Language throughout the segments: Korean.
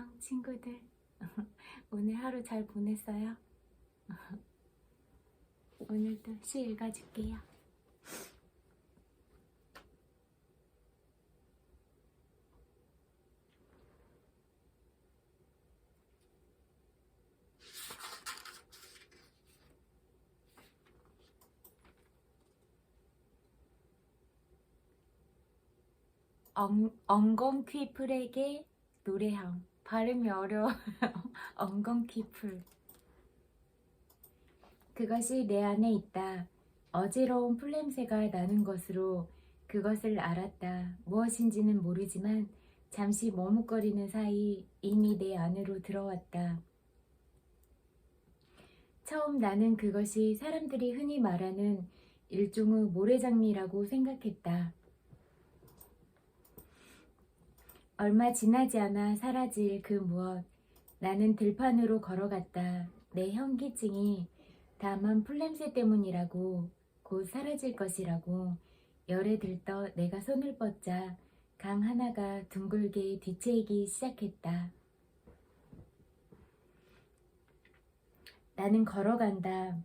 안녕 친구들. 오늘 하루 잘 보냈어요? 오늘도 시 읽어줄게요. 엉겅퀴풀에게 노래함. 발음이 어려워요. 엉겅퀴풀. 그것이 내 안에 있다. 어지러운 풀냄새가 나는 것으로 그것을 알았다. 무엇인지는 모르지만 잠시 머뭇거리는 사이 이미 내 안으로 들어왔다. 처음 나는 그것이 사람들이 흔히 말하는 일종의 모래장미라고 생각했다. 얼마 지나지 않아 사라질 그 무엇. 나는 들판으로 걸어갔다. 내 현기증이 다만 풀냄새 때문이라고, 곧 사라질 것이라고 열에 들떠 내가 손을 뻗자 강 하나가 둥글게 뒤채이기 시작했다. 나는 걸어간다.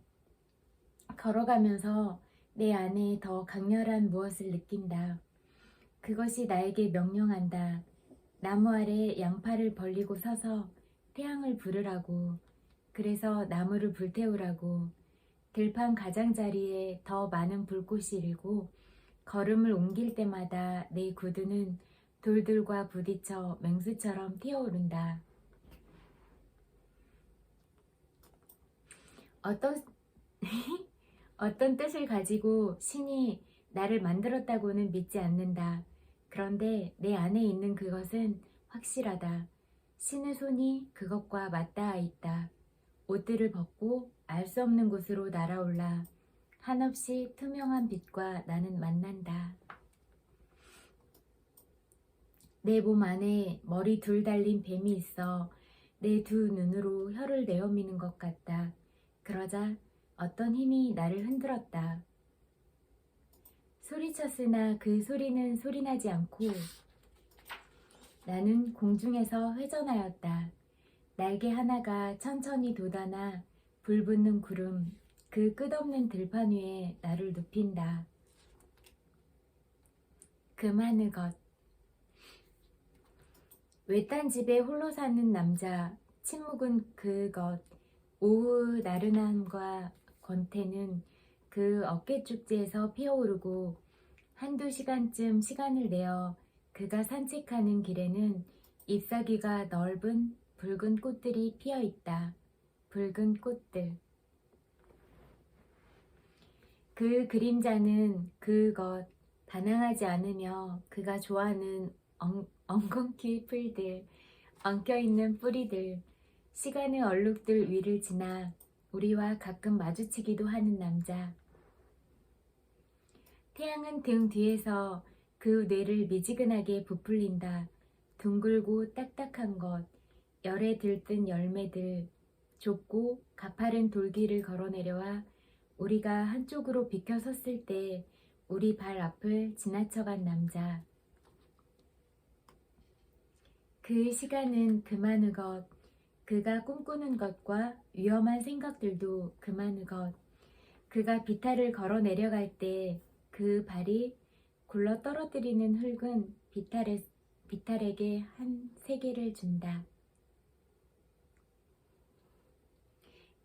걸어가면서 내 안에 더 강렬한 무엇을 느낀다. 그것이 나에게 명령한다. 나무 아래 양팔을 벌리고 서서 태양을 부르라고. 그래서 나무를 불태우라고. 들판 가장자리에 더 많은 불꽃이 일고 걸음을 옮길 때마다 내 구두는 돌들과 부딪혀 맹수처럼 튀어오른다. 어떤 어떤 뜻을 가지고 신이 나를 만들었다고는 믿지 않는다. 그런데 내 안에 있는 그것은 확실하다. 신의 손이 그것과 맞닿아 있다. 옷들을 벗고 알 수 없는 곳으로 날아올라 한없이 투명한 빛과 나는 만난다. 내 몸 안에 머리 둘 달린 뱀이 있어 내 두 눈으로 혀를 내어미는 것 같다. 그러자 어떤 힘이 나를 흔들었다. 소리쳤으나 그 소리는 소리나지 않고 나는 공중에서 회전하였다. 날개 하나가 천천히 돋아나 불붙는 구름, 그 끝없는 들판 위에 나를 눕힌다. 그만의 것. 외딴 집에 홀로 사는 남자, 침묵은 그것, 오후 나른함과 권태는 그 어깨축제에서 피어오르고 한두 시간쯤 시간을 내어 그가 산책하는 길에는 잎사귀가 넓은 붉은 꽃들이 피어있다. 붉은 꽃들. 그 그림자는 그것, 반항하지 않으며 그가 좋아하는 엉겅퀴 풀들, 엉켜있는 뿌리들, 시간의 얼룩들 위를 지나 우리와 가끔 마주치기도 하는 남자. 태양은 등 뒤에서 그 뇌를 미지근하게 부풀린다. 둥글고 딱딱한 것, 열에 들뜬 열매들, 좁고 가파른 돌길을 걸어내려와 우리가 한쪽으로 비켜 섰을 때 우리 발 앞을 지나쳐간 남자. 그 시간은 그만의 것, 그가 꿈꾸는 것과 위험한 생각들도 그만의 것. 그가 비탈을 걸어 내려갈 때 그 발이 굴러 떨어뜨리는 흙은 비탈에게 한 세계를 준다.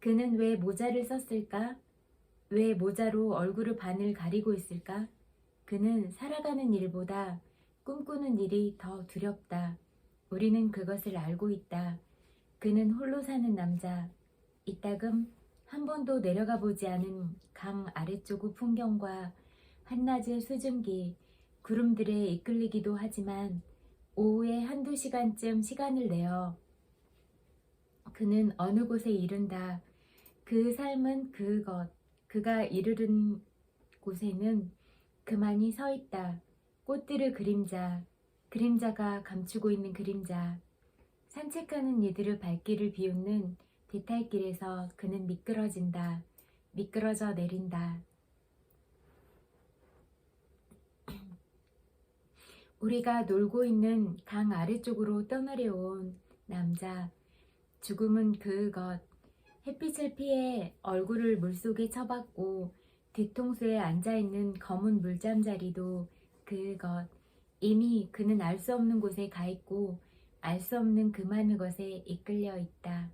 그는 왜 모자를 썼을까? 왜 모자로 얼굴의 반을 가리고 있을까? 그는 살아가는 일보다 꿈꾸는 일이 더 두렵다. 우리는 그것을 알고 있다. 그는 홀로 사는 남자. 이따금 한 번도 내려가 보지 않은 강 아래쪽의 풍경과 한낮의 수증기, 구름들에 이끌리기도 하지만 오후에 한두 시간쯤 시간을 내어 그는 어느 곳에 이른다. 그 삶은 그것, 그가 이르는 곳에는 그만이 서 있다. 꽃들의 그림자, 그림자가 감추고 있는 그림자. 산책하는 이들의 발길을 비웃는 비탈길에서 그는 미끄러진다. 미끄러져 내린다. 우리가 놀고 있는 강 아래쪽으로 떠내려온 남자. 죽음은 그것. 햇빛을 피해 얼굴을 물속에 쳐박고 뒤통수에 앉아있는 검은 물잠자리도 그것. 이미 그는 알 수 없는 곳에 가 있고 알 수 없는 그 많은 것에 이끌려 있다.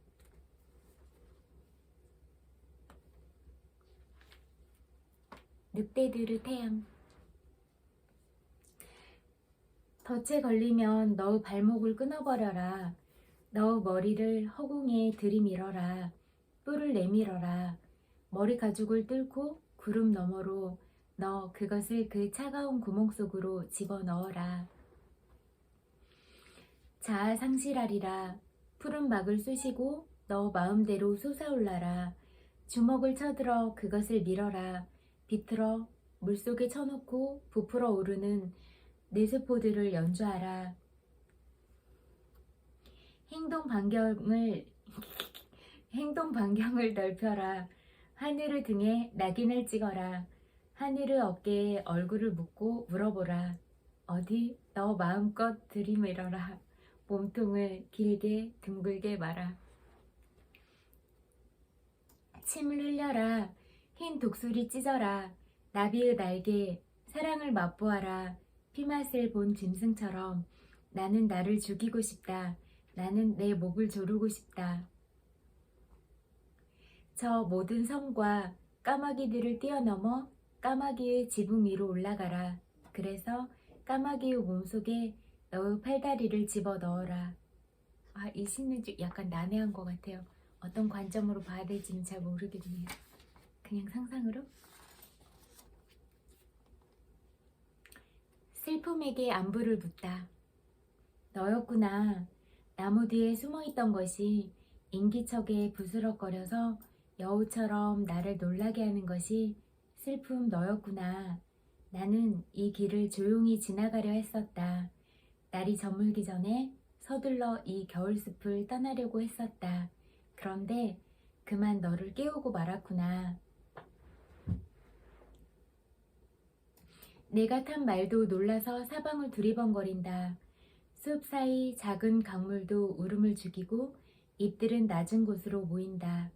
늑대들의 태양. 덫에 걸리면 너의 발목을 끊어버려라. 너의 머리를 허공에 들이밀어라. 뿔을 내밀어라. 머리 가죽을 뚫고 구름 너머로 너 그것을 그 차가운 구멍 속으로 집어넣어라. 자아 상실하리라. 푸른 막을 쑤시고 너 마음대로 솟아올라라. 주먹을 쳐들어 그것을 밀어라. 비틀어 물속에 쳐놓고 부풀어 오르는 뇌세포들을 연주하라. 행동 반경을 넓혀라. 하늘을 등에 낙인을 찍어라. 하늘을 어깨에 얼굴을 묻고 물어보라. 어디 너 마음껏 들이밀어라. 몸통을 길게 둥글게 말아. 침을 흘려라. 흰 독수리 찢어라. 나비의 날개 사랑을 맛보아라. 피맛을 본 짐승처럼 나는 나를 죽이고 싶다. 나는 내 목을 조르고 싶다. 저 모든 섬과 까마귀들을 뛰어넘어 까마귀의 지붕 위로 올라가라. 그래서 까마귀의 몸속에 너의 팔다리를 집어넣어라. 이 시는 좀 약간 난해한 것 같아요. 어떤 관점으로 봐야 될지는 잘 모르겠네요. 그냥 상상으로? 슬픔에게 안부를 묻다. 너였구나. 나무 뒤에 숨어있던 것이 인기척에 부스럭거려서 여우처럼 나를 놀라게 하는 것이 슬픔 너였구나. 나는 이 길을 조용히 지나가려 했었다. 날이 저물기 전에 서둘러 이 겨울숲을 떠나려고 했었다. 그런데 그만 너를 깨우고 말았구나. 내가 탄 말도 놀라서 사방을 두리번거린다. 숲 사이 작은 강물도 울음을 죽이고 잎들은 낮은 곳으로 모인다.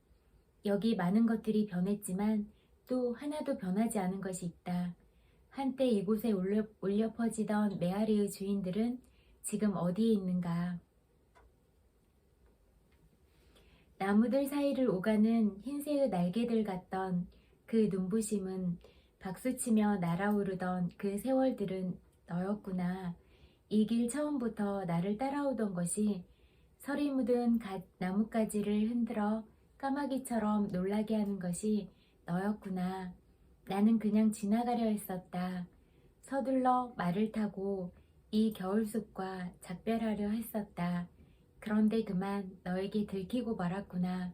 여기 많은 것들이 변했지만 또 하나도 변하지 않은 것이 있다. 한때 이곳에 울려 퍼지던 메아리의 주인들은 지금 어디에 있는가? 나무들 사이를 오가는 흰새의 날개들 같던 그 눈부심은 박수치며 날아오르던 그 세월들은 너였구나. 이 길 처음부터 나를 따라오던 것이 서리 묻은 나뭇가지를 흔들어 까마귀처럼 놀라게 하는 것이 너였구나. 나는 그냥 지나가려 했었다. 서둘러 말을 타고 이 겨울숲과 작별하려 했었다. 그런데 그만 너에게 들키고 말았구나.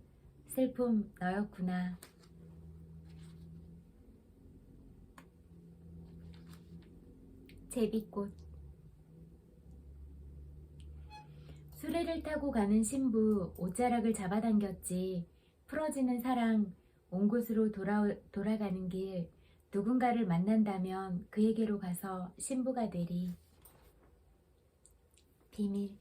슬픔 너였구나. 제비꽃. 수레를 타고 가는 신부 옷자락을 잡아당겼지. 풀어지는 사랑, 온 곳으로 돌아가는 길. 누군가를 만난다면 그에게로 가서 신부가 되리. 비밀.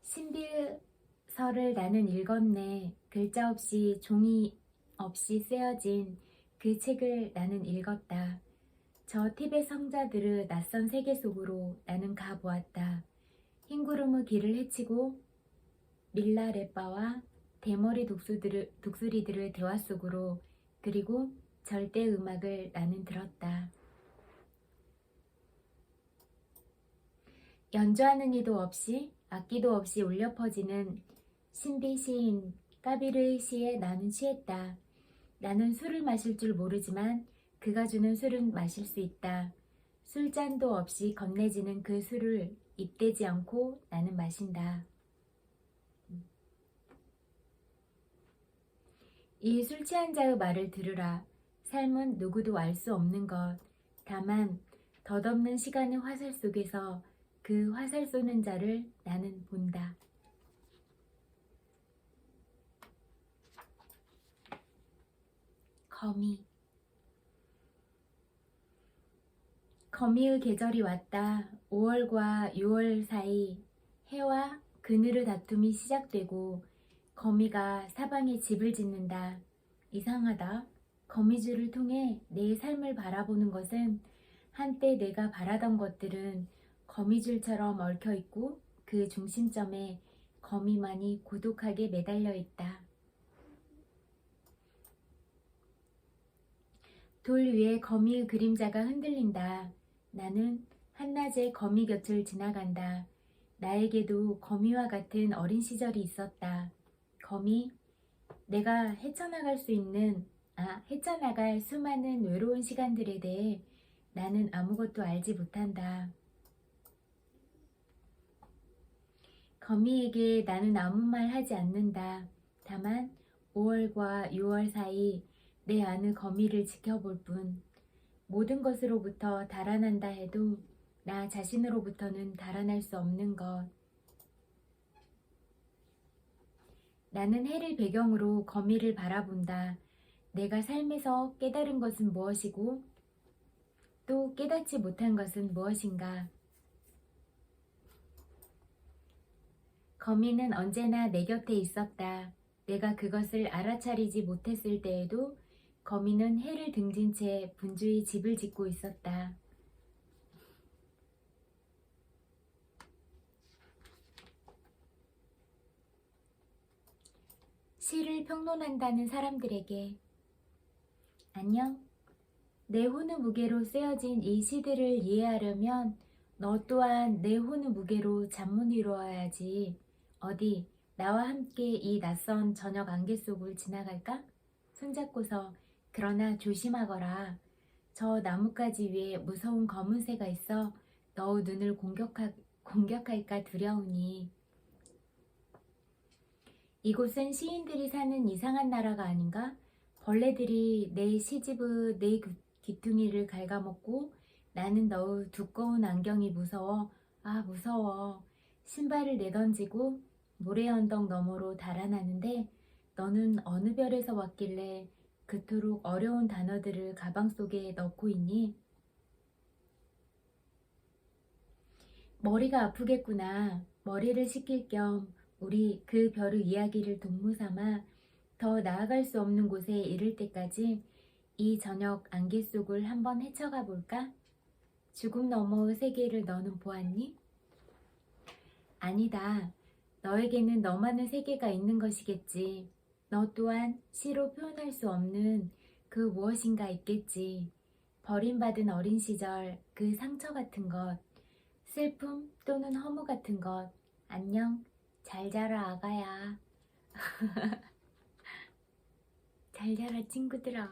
신비서를 나는 읽었네. 글자 없이 종이 없이 쓰여진 그 책을 나는 읽었다. 저 티벳 성자들의 낯선 세계 속으로 나는 가보았다. 흰구름의 길을 헤치고 밀라레바와 대머리 독수리들의 대화 속으로, 그리고 절대 음악을 나는 들었다. 연주하는 이도 없이 악기도 없이 울려 퍼지는 신비 시인 까비르의 시에 나는 취했다. 나는 술을 마실 줄 모르지만 그가 주는 술은 마실 수 있다. 술잔도 없이 건네지는 그 술을 입대지 않고 나는 마신다. 이 술 취한 자의 말을 들으라. 삶은 누구도 알 수 없는 것. 다만 덧없는 시간의 화살 속에서 그 화살 쏘는 자를 나는 본다. 거미. 거미의 계절이 왔다. 5월과 6월 사이 해와 그늘의 다툼이 시작되고 거미가 사방에 집을 짓는다. 이상하다. 거미줄을 통해 내 삶을 바라보는 것은 한때 내가 바라던 것들은 거미줄처럼 얽혀있고 그 중심점에 거미만이 고독하게 매달려 있다. 돌 위에 거미의 그림자가 흔들린다. 나는 한낮에 거미 곁을 지나간다. 나에게도 거미와 같은 어린 시절이 있었다. 거미, 내가 헤쳐나갈 수많은 외로운 시간들에 대해 나는 아무것도 알지 못한다. 거미에게 나는 아무 말 하지 않는다. 다만 5월과 6월 사이 내 안의 거미를 지켜볼 뿐. 모든 것으로부터 달아난다 해도 나 자신으로부터는 달아날 수 없는 것. 나는 해를 배경으로 거미를 바라본다. 내가 삶에서 깨달은 것은 무엇이고 또 깨닫지 못한 것은 무엇인가. 거미는 언제나 내 곁에 있었다. 내가 그것을 알아차리지 못했을 때에도 거미는 해를 등진 채 분주히 집을 짓고 있었다. 시를 평론한다는 사람들에게 안녕. 내 혼의 무게로 쓰여진 이 시들을 이해하려면 너 또한 내 혼의 무게로 잠문 이루어야지. 어디 나와 함께 이 낯선 저녁 안개 속을 지나갈까? 손잡고서 그러나 조심하거라. 저 나뭇가지 위에 무서운 검은새가 있어 너의 눈을 공격할까 두려우니. 이곳은 시인들이 사는 이상한 나라가 아닌가? 벌레들이 내 시집의 내 귀퉁이를 갉아먹고 나는 너의 두꺼운 안경이 무서워. 아, 무서워. 신발을 내던지고 모래 언덕 너머로 달아나는데 너는 어느 별에서 왔길래 그토록 어려운 단어들을 가방 속에 넣고 있니? 머리가 아프겠구나. 머리를 식힐 겸 우리 그 별의 이야기를 동무삼아 더 나아갈 수 없는 곳에 이를 때까지 이 저녁 안개 속을 한번 헤쳐가 볼까? 죽음 너머의 세계를 너는 보았니? 아니다. 너에게는 너만의 세계가 있는 것이겠지. 너 또한 시로 표현할 수 없는 그 무엇인가 있겠지. 버림받은 어린 시절 그 상처 같은 것, 슬픔 또는 허무 같은 것. 안녕. 잘 자라 아가야. 잘 자라 친구들아.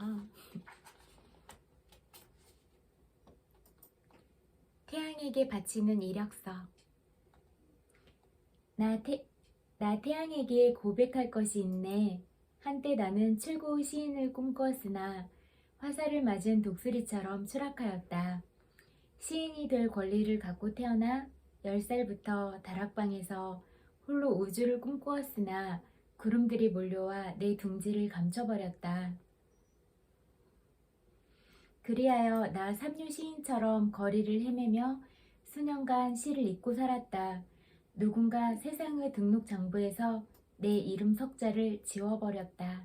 태양에게 바치는 이력서. 나 태양에게 고백할 것이 있네. 한때 나는 최고의 시인을 꿈꾸었으나 화살을 맞은 독수리처럼 추락하였다. 시인이 될 권리를 갖고 태어나 10살부터 다락방에서 홀로 우주를 꿈꾸었으나 구름들이 몰려와 내 둥지를 감춰버렸다. 그리하여 나 삼류 시인처럼 거리를 헤매며 수년간 시를 읽고 살았다. 누군가 세상의 등록 장부에서 내 이름 석자를 지워버렸다.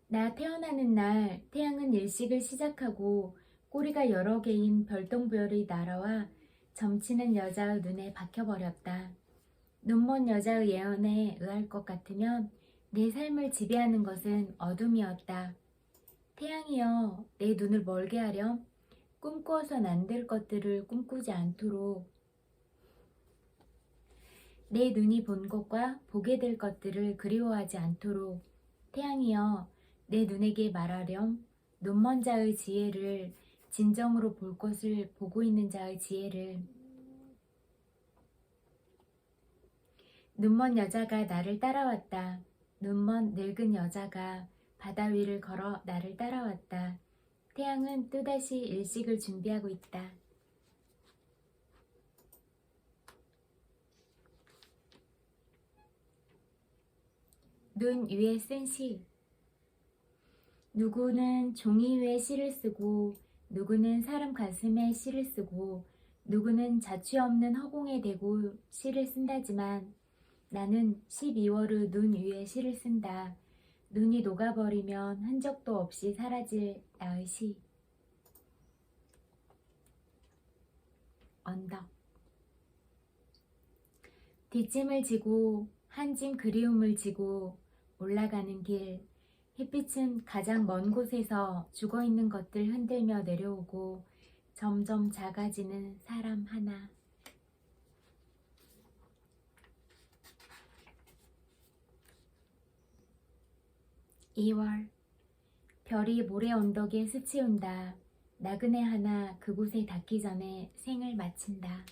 나 태어나는 날 태양은 일식을 시작하고 꼬리가 여러 개인 별똥별이 날아와 점치는 여자의 눈에 박혀버렸다. 눈먼 여자의 예언에 의할 것 같으면 내 삶을 지배하는 것은 어둠이었다. 태양이여, 내 눈을 멀게 하렴. 꿈꾸어선 안 될 것들을 꿈꾸지 않도록. 내 눈이 본 것과 보게 될 것들을 그리워하지 않도록. 태양이여, 내 눈에게 말하렴. 눈먼 자의 지혜를, 진정으로 볼 것을 보고 있는 자의 지혜를. 눈먼 여자가 나를 따라왔다. 눈먼 늙은 여자가 바다 위를 걸어 나를 따라왔다. 태양은 또다시 일식을 준비하고 있다. 눈 위에 쓴 시. 누구는 종이 위에 시를 쓰고 누구는 사람 가슴에 시를 쓰고 누구는 자취 없는 허공에 대고 시를 쓴다지만 나는 12월의 눈 위에 시를 쓴다. 눈이 녹아버리면 흔적도 없이 사라질 나의 시. 언덕. 뒷짐을 지고 한 짐 그리움을 지고 올라가는 길. 햇빛은 가장 먼 곳에서 죽어있는 것들 흔들며 내려오고 점점 작아지는 사람 하나. 2월. 별이 모래 언덕에 스치운다. 나그네 하나 그곳에 닿기 전에 생을 마친다.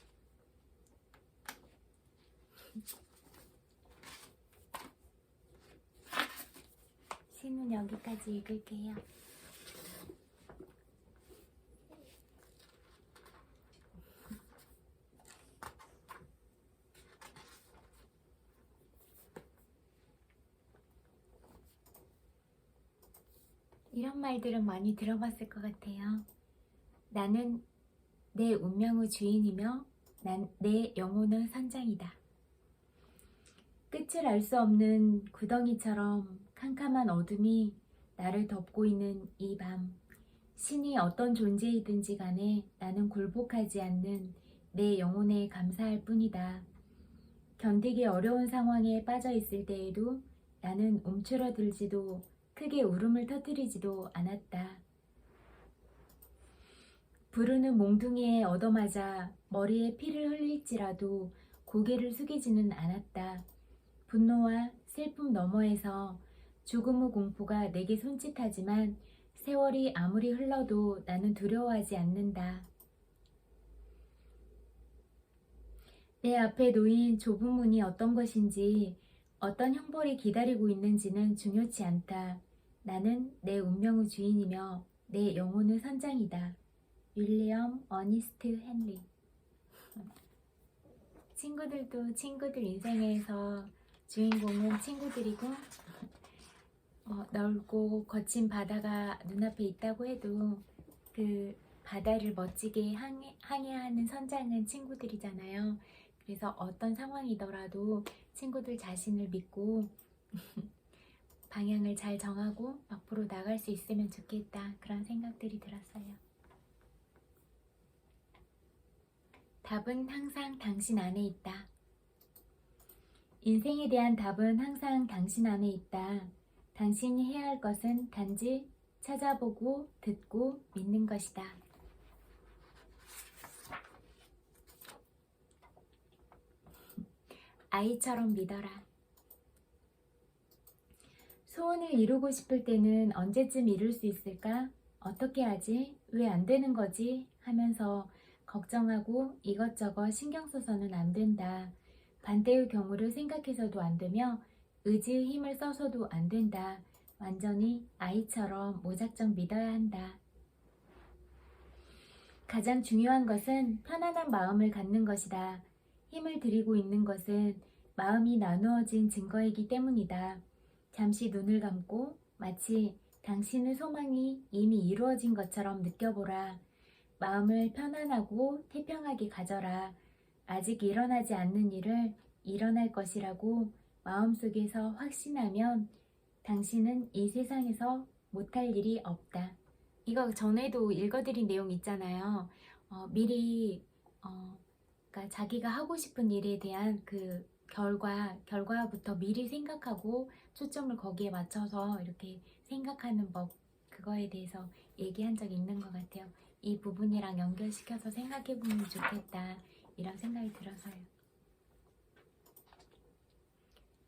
시는 여기까지 읽을게요. 이런 말들은 많이 들어봤을 것 같아요. 나는 내 운명의 주인이며 내 영혼의 선장이다. 끝을 알 수 없는 구덩이처럼 캄캄한 어둠이 나를 덮고 있는 이 밤. 신이 어떤 존재이든지 간에 나는 굴복하지 않는 내 영혼에 감사할 뿐이다. 견디기 어려운 상황에 빠져 있을 때에도 나는 움츠러들지도 크게 울음을 터뜨리지도 않았다. 부르는 몽둥이에 얻어맞아 머리에 피를 흘릴지라도 고개를 숙이지는 않았다. 분노와 슬픔 너머에서 죽음의 공포가 내게 손짓하지만 세월이 아무리 흘러도 나는 두려워하지 않는다. 내 앞에 놓인 좁은 문이 어떤 것인지 어떤 형벌이 기다리고 있는지는 중요치 않다. 나는 내 운명의 주인이며 내 영혼의 선장이다. 윌리엄 어니스트 헨리. 친구들도 친구들 인생에서 주인공은 친구들이고 넓고 거친 바다가 눈앞에 있다고 해도 그 바다를 멋지게 항해하는 선장은 친구들이잖아요. 그래서 어떤 상황이더라도 친구들 자신을 믿고 방향을 잘 정하고 앞으로 나갈 수 있으면 좋겠다. 그런 생각들이 들었어요. 답은 항상 당신 안에 있다. 인생에 대한 답은 항상 당신 안에 있다. 당신이 해야 할 것은 단지 찾아보고 듣고 믿는 것이다. 아이처럼 믿어라. 소원을 이루고 싶을 때는 언제쯤 이룰 수 있을까? 어떻게 하지? 왜 안 되는 거지? 하면서 걱정하고 이것저것 신경 써서는 안 된다. 반대의 경우를 생각해서도 안 되며 의지의 힘을 써서도 안 된다. 완전히 아이처럼 무작정 믿어야 한다. 가장 중요한 것은 편안한 마음을 갖는 것이다. 힘을 들이고 있는 것은 마음이 나누어진 증거이기 때문이다. 잠시 눈을 감고 마치 당신의 소망이 이미 이루어진 것처럼 느껴보라. 마음을 편안하고 태평하게 가져라. 아직 일어나지 않는 일을 일어날 것이라고 마음속에서 확신하면 당신은 이 세상에서 못할 일이 없다. 이거 전에도 읽어드린 내용 있잖아요. 미리 그러니까 자기가 하고 싶은 일에 대한 그 결과부터 미리 생각하고 초점을 거기에 맞춰서 이렇게 생각하는 법, 그거에 대해서 얘기한 적이 있는 것 같아요. 이 부분이랑 연결시켜서 생각해보면 좋겠다, 이런 생각이 들어서요.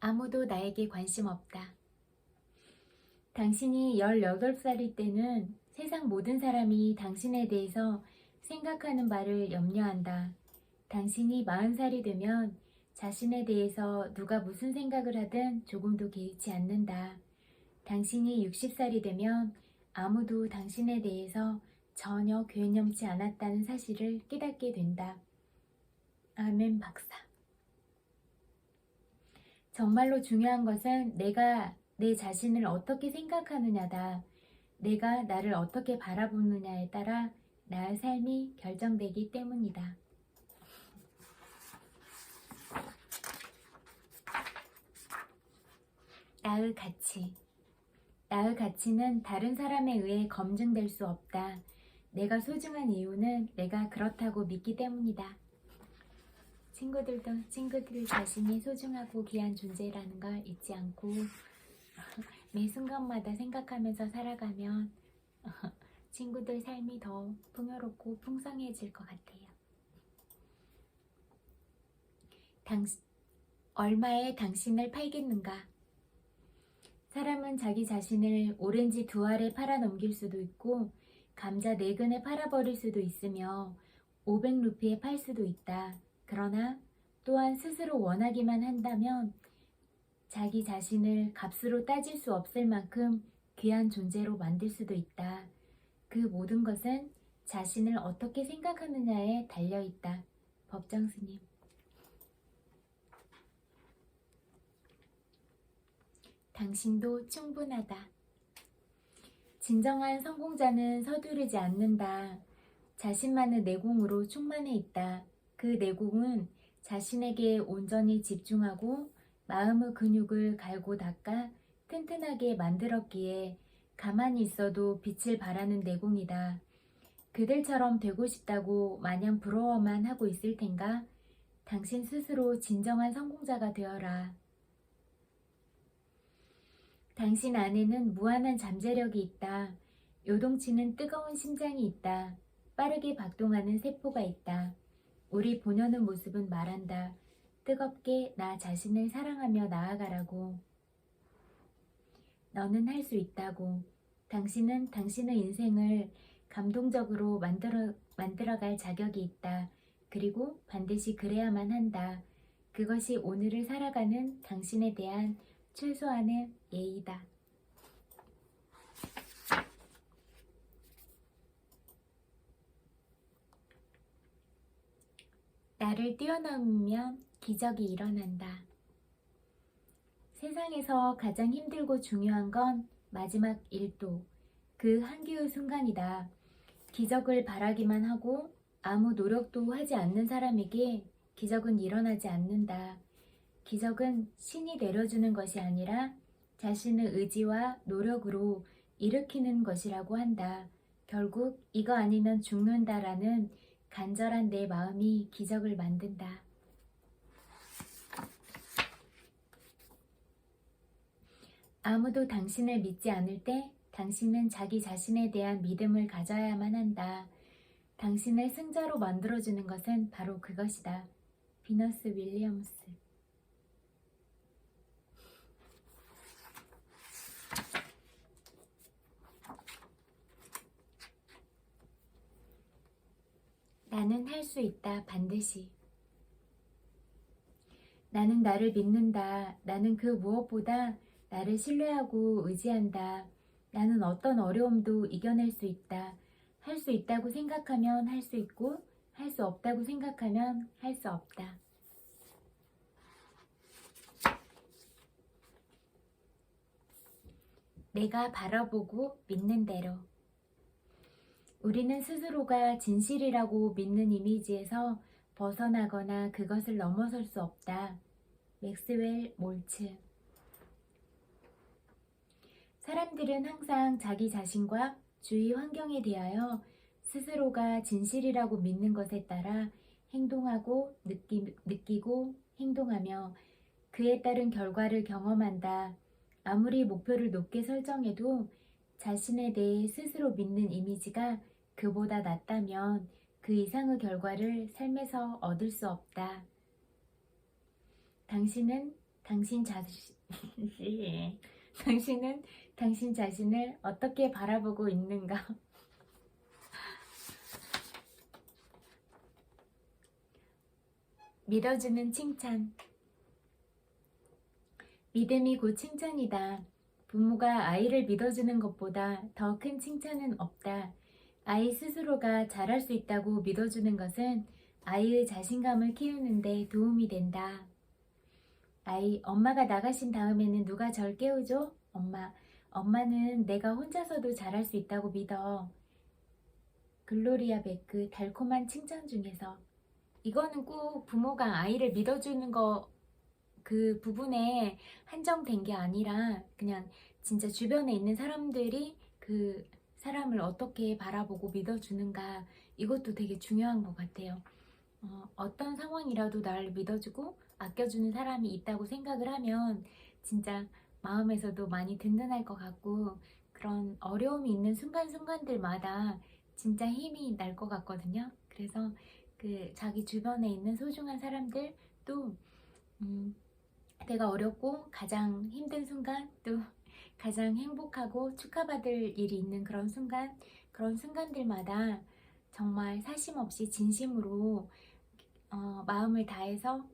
아무도 나에게 관심 없다. 당신이 18살일 때는 세상 모든 사람이 당신에 대해서 생각하는 바를 염려한다. 당신이 40살이 되면 자신에 대해서 누가 무슨 생각을 하든 조금도 개의치 않는다. 당신이 60살이 되면 아무도 당신에 대해서 전혀 괴념치 않았다는 사실을 깨닫게 된다. 아멘 박사. 정말로 중요한 것은 내가 내 자신을 어떻게 생각하느냐다. 내가 나를 어떻게 바라보느냐에 따라 나의 삶이 결정되기 때문이다. 나의 가치. 나의 가치는 다른 사람에 의해 검증될 수 없다. 내가 소중한 이유는 내가 그렇다고 믿기 때문이다. 친구들도 친구들 자신이 소중하고 귀한 존재라는 걸 잊지 않고 매 순간마다 생각하면서 살아가면 친구들 삶이 더 풍요롭고 풍성해질 것 같아요. 얼마에 당신을 팔겠는가? 사람은 자기 자신을 오렌지 2알에 팔아넘길 수도 있고 감자 4근에 팔아버릴 수도 있으며 500루피에 팔 수도 있다. 그러나 또한 스스로 원하기만 한다면 자기 자신을 값으로 따질 수 없을 만큼 귀한 존재로 만들 수도 있다. 그 모든 것은 자신을 어떻게 생각하느냐에 달려있다. 법정스님. 당신도 충분하다. 진정한 성공자는 서두르지 않는다. 자신만의 내공으로 충만해 있다. 그 내공은 자신에게 온전히 집중하고 마음의 근육을 갈고 닦아 튼튼하게 만들었기에 가만히 있어도 빛을 발하는 내공이다. 그들처럼 되고 싶다고 마냥 부러워만 하고 있을 텐가? 당신 스스로 진정한 성공자가 되어라. 당신 안에는 무한한 잠재력이 있다. 요동치는 뜨거운 심장이 있다. 빠르게 박동하는 세포가 있다. 우리 본연의 모습은 말한다. 뜨겁게 나 자신을 사랑하며 나아가라고. 너는 할 수 있다고. 당신은 당신의 인생을 감동적으로 만들어갈 자격이 있다. 그리고 반드시 그래야만 한다. 그것이 오늘을 살아가는 당신에 대한 최소한의 예의다. 나를 뛰어넘으면 기적이 일어난다. 세상에서 가장 힘들고 중요한 건 마지막 1도, 그 한계의 순간이다. 기적을 바라기만 하고 아무 노력도 하지 않는 사람에게 기적은 일어나지 않는다. 기적은 신이 내려주는 것이 아니라 자신의 의지와 노력으로 일으키는 것이라고 한다. 결국 이거 아니면 죽는다라는 간절한 내 마음이 기적을 만든다. 아무도 당신을 믿지 않을 때 당신은 자기 자신에 대한 믿음을 가져야만 한다. 당신을 승자로 만들어주는 것은 바로 그것이다. 비너스 윌리엄스. 나는 할 수 있다. 반드시. 나는 나를 믿는다. 나는 그 무엇보다 나를 신뢰하고 의지한다. 나는 어떤 어려움도 이겨낼 수 있다. 할 수 있다고 생각하면 할 수 있고 할 수 없다고 생각하면 할 수 없다. 내가 바라보고 믿는 대로. 우리는 스스로가 진실이라고 믿는 이미지에서 벗어나거나 그것을 넘어설 수 없다. 맥스웰 몰츠. 사람들은 항상 자기 자신과 주위 환경에 대하여 스스로가 진실이라고 믿는 것에 따라 행동하고 느끼고 행동하며 그에 따른 결과를 경험한다. 아무리 목표를 높게 설정해도 자신에 대해 스스로 믿는 이미지가 그보다 낮다면 그 이상의 결과를 삶에서 얻을 수 없다. 당신은 당신 자신을 어떻게 바라보고 있는가? 믿어주는 칭찬. 믿음이 곧 칭찬이다. 부모가 아이를 믿어주는 것보다 더 큰 칭찬은 없다. 아이 스스로가 잘할 수 있다고 믿어주는 것은 아이의 자신감을 키우는 데 도움이 된다. 엄마가 나가신 다음에는 누가 절 깨우죠? 엄마는 내가 혼자서도 잘할 수 있다고 믿어. 글로리아 베크 달콤한 칭찬 중에서 이거는 꼭 부모가 아이를 믿어주는 거 그 부분에 한정된 게 아니라 그냥 진짜 주변에 있는 사람들이 그 사람을 어떻게 바라보고 믿어주는가 이것도 되게 중요한 것 같아요. 어떤 상황이라도 나를 믿어주고 아껴주는 사람이 있다고 생각을 하면 진짜 마음에서도 많이 든든할 것 같고 그런 어려움이 있는 순간순간들마다 진짜 힘이 날 것 같거든요. 그래서 그 자기 주변에 있는 소중한 사람들 또 내가 어렵고 가장 힘든 순간 또 가장 행복하고 축하받을 일이 있는 그런 순간 그런 순간들마다 정말 사심 없이 진심으로 마음을 다해서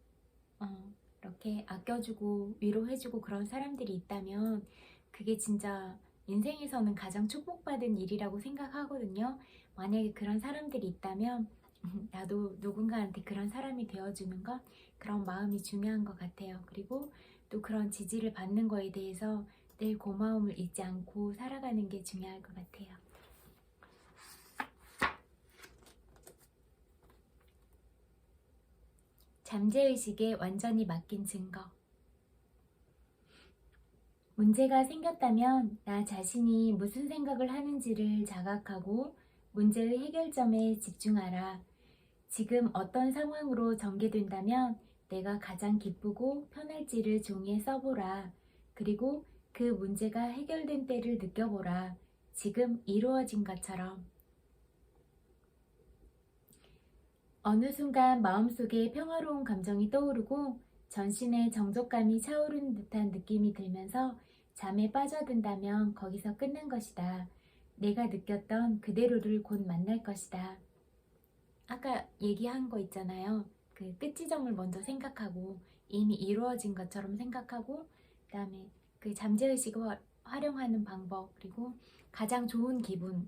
이렇게 아껴주고 위로해주고 그런 사람들이 있다면 그게 진짜 인생에서는 가장 축복받은 일이라고 생각하거든요. 만약에 그런 사람들이 있다면 나도 누군가한테 그런 사람이 되어주는 것 그런 마음이 중요한 것 같아요. 그리고 또 그런 지지를 받는 거에 대해서 늘 고마움을 잊지 않고 살아가는 게 중요할 것 같아요. 잠재의식에 완전히 맡긴 증거. 문제가 생겼다면 나 자신이 무슨 생각을 하는지를 자각하고 문제의 해결점에 집중하라. 지금 어떤 상황으로 전개된다면 내가 가장 기쁘고 편할지를 종이에 써보라. 그리고 그 문제가 해결된 때를 느껴보라. 지금 이루어진 것처럼. 어느 순간 마음속에 평화로운 감정이 떠오르고 전신에 정적감이 차오르는 듯한 느낌이 들면서 잠에 빠져든다면 거기서 끝난 것이다. 내가 느꼈던 그대로를 곧 만날 것이다. 아까 얘기한 거 있잖아요. 그 끝지점을 먼저 생각하고 이미 이루어진 것처럼 생각하고 그 다음에 그 잠재의식을 활용하는 방법 그리고 가장 좋은 기분을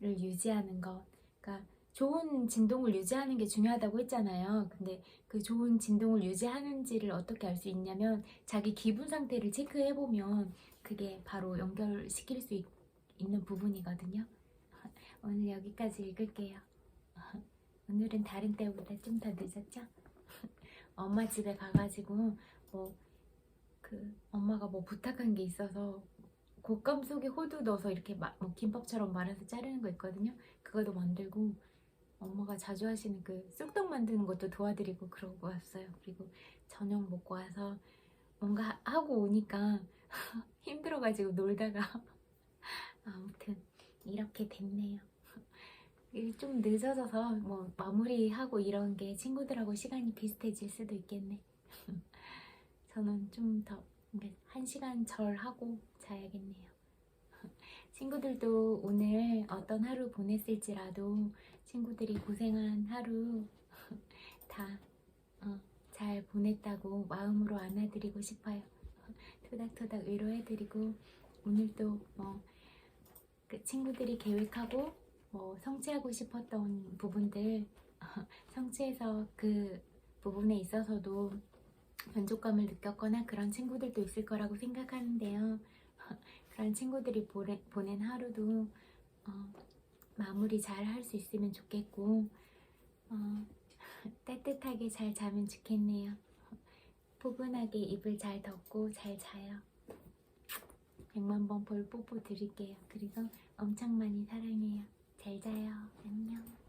유지하는 것 그러니까 좋은 진동을 유지하는 게 중요하다고 했잖아요. 근데 그 좋은 진동을 유지하는지를 어떻게 알 수 있냐면 자기 기분 상태를 체크해보면 그게 바로 연결시킬 수 있는 부분이거든요. 오늘 여기까지 읽을게요. 오늘은 다른 때보다 좀 더 늦었죠? 엄마 집에 가가지고 엄마가 뭐 부탁한 게 있어서 곶감 속에 호두 넣어서 이렇게 뭐 김밥처럼 말아서 자르는 거 있거든요. 그것도 만들고 엄마가 자주 하시는 그 쑥떡 만드는 것도 도와드리고 그러고 왔어요. 그리고 저녁 먹고 와서 뭔가 하고 오니까 힘들어가지고 놀다가 아무튼 이렇게 됐네요. 좀 늦어져서 뭐 마무리하고 이런 게 친구들하고 시간이 비슷해질 수도 있겠네. 저는 좀 더 1시간 절 하고 자야겠네요. 친구들도 오늘 어떤 하루 보냈을지라도 친구들이 고생한 하루 다 잘 보냈다고 마음으로 안아드리고 싶어요. 토닥토닥 위로해드리고 오늘도 그 친구들이 계획하고 성취하고 싶었던 부분들 성취해서 그 부분에 있어서도 만족감을 느꼈거나 그런 친구들도 있을 거라고 생각하는데요. 그런 친구들이 보낸 하루도 마무리 잘 할 수 있으면 좋겠고 따뜻하게 잘 자면 좋겠네요. 포근하게 이불 잘 덮고 잘 자요. 100만 번 볼 뽀뽀 드릴게요. 그리고 엄청 많이 사랑해요. 잘 자요. 안녕.